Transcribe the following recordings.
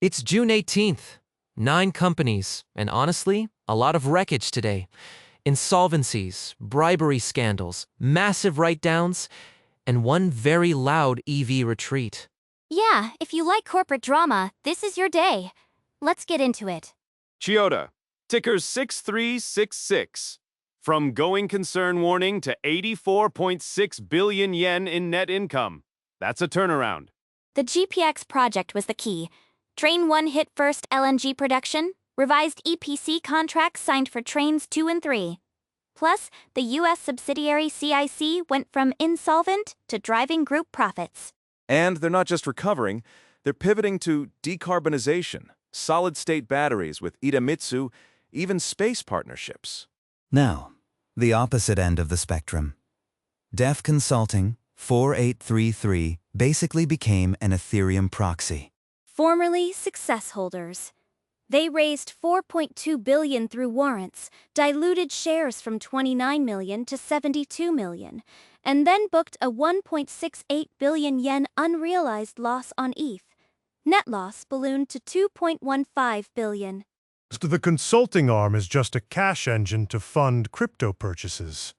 It's June 18th. 9 companies, and honestly, a lot of wreckage today. Insolvencies, bribery scandals, massive write-downs, and one very loud EV retreat. Yeah, if you like corporate drama, this is your day. Let's get into it. Chiyoda, ticker 6366. From going concern warning to 84.6 billion yen in net income. That's a turnaround. The GPX project was the key. Train 1 hit first LNG production, revised EPC contracts signed for trains 2 and 3. Plus, the U.S. subsidiary CIC went from insolvent to driving group profits. And they're not just recovering, they're pivoting to decarbonization, solid-state batteries with Idemitsu, even space partnerships. Now, the opposite end of the spectrum. DEF Consulting, 4833, basically became an Ethereum proxy. Formerly success holders. They raised $4.2 billion through warrants, diluted shares from 29 million to 72 million, and then booked a 1.68 billion yen unrealized loss on ETH. Net loss ballooned to 2.15 billion. The consulting arm is just a cash engine to fund crypto purchases.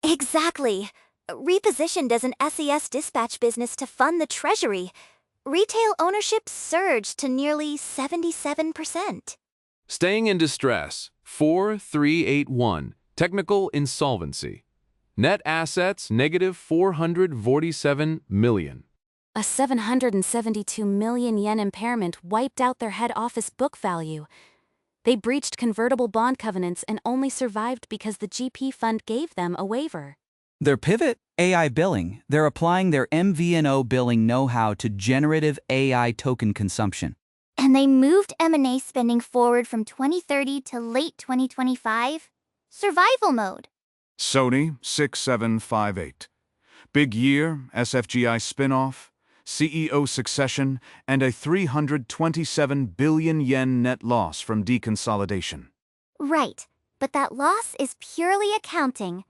Exactly. Repositioned as an SES dispatch business to fund the treasury. Retail ownership surged to nearly 77%. Staying in distress, 4381, technical insolvency. Net assets negative 447 million. A 772 million yen impairment wiped out their head office book value. They breached convertible bond covenants and only survived because the GP fund gave them a waiver. Their pivot, AI billing, they're applying their MVNO billing know-how to generative AI token consumption. And they moved M&A spending forward from 2030 to late 2025. Survival mode. Sony 6758. Big year, SFGI spinoff, CEO succession, and a 327 billion yen net loss from deconsolidation. Right, but that loss is purely accounting.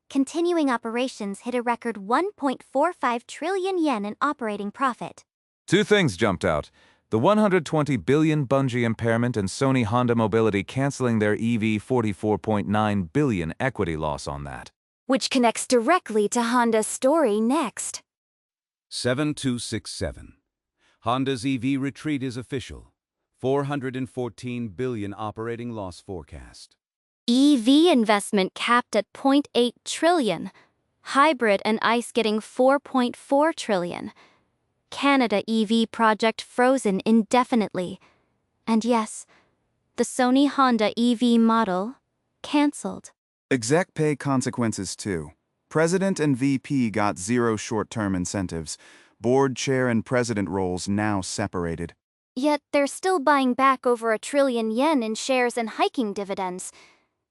Continuing operations hit a record 1.45 trillion yen in operating profit. Two things jumped out. The 120 billion Bungie impairment and Sony Honda Mobility canceling their EV 44.9 billion equity loss on that. Which connects directly to Honda's story next. 7267. Honda's EV retreat is official. 414 billion operating loss forecast. EV investment capped at 0.8 trillion. Hybrid and ICE getting 4.4 trillion. Canada EV project frozen indefinitely. And yes, the Sony Honda EV model cancelled. Exec pay consequences too. President and VP got 0 short-term incentives. Board chair and president roles now separated. Yet they're still buying back over 1 trillion yen in shares and hiking dividends.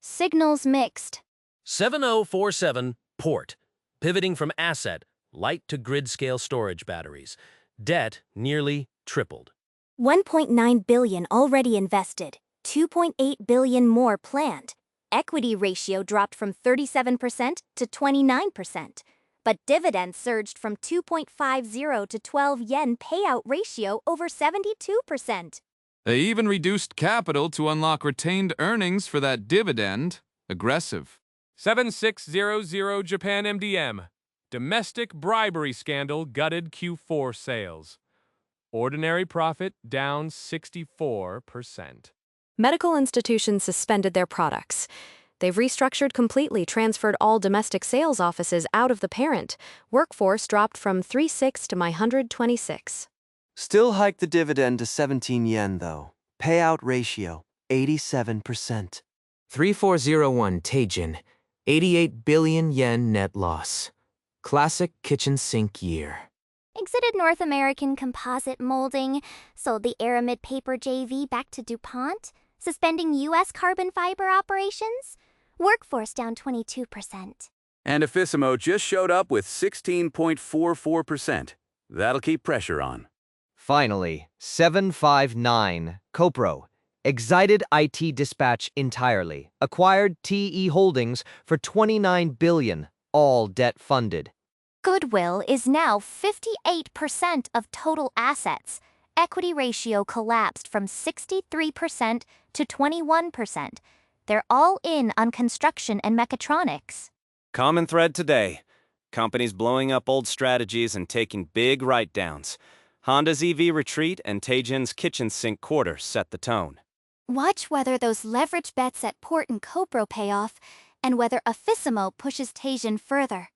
Signals mixed. 7047 Port, pivoting from asset, light to grid-scale storage batteries. Debt nearly tripled. 1.9 billion already invested, 2.8 billion more planned. Equity ratio dropped from 37% to 29%, but dividends surged from 2.50 to 12 yen payout ratio over 72%. They even reduced capital to unlock retained earnings for that dividend. Aggressive. 7600 Japan MDM. Domestic bribery scandal gutted Q4 sales. Ordinary profit down 64%. Medical institutions suspended their products. They've restructured completely, transferred all domestic sales offices out of the parent. Workforce dropped from 36 to 126. Still hiked the dividend to 17 yen, though. Payout ratio, 87%. 3401 Teijin, 88 billion yen net loss. Classic kitchen sink year. Exited North American Composite Molding, sold the Aramid Paper JV back to DuPont, suspending U.S. carbon fiber operations, workforce down 22%. And Ifissimo just showed up with 16.44%. That'll keep pressure on. Finally, 759, Copro, exited IT Dispatch entirely, acquired TE Holdings for 29 billion, all debt funded. Goodwill is now 58% of total assets. equity ratio collapsed from 63% to 21%. They're all in on construction and mechatronics. Common thread today. Companies blowing up old strategies and taking big write-downs. Honda's EV retreat and Teijin's kitchen sink quarter set the tone. Watch whether those leverage bets at Port and Copro pay off, and whether Affissimo pushes Teijin further.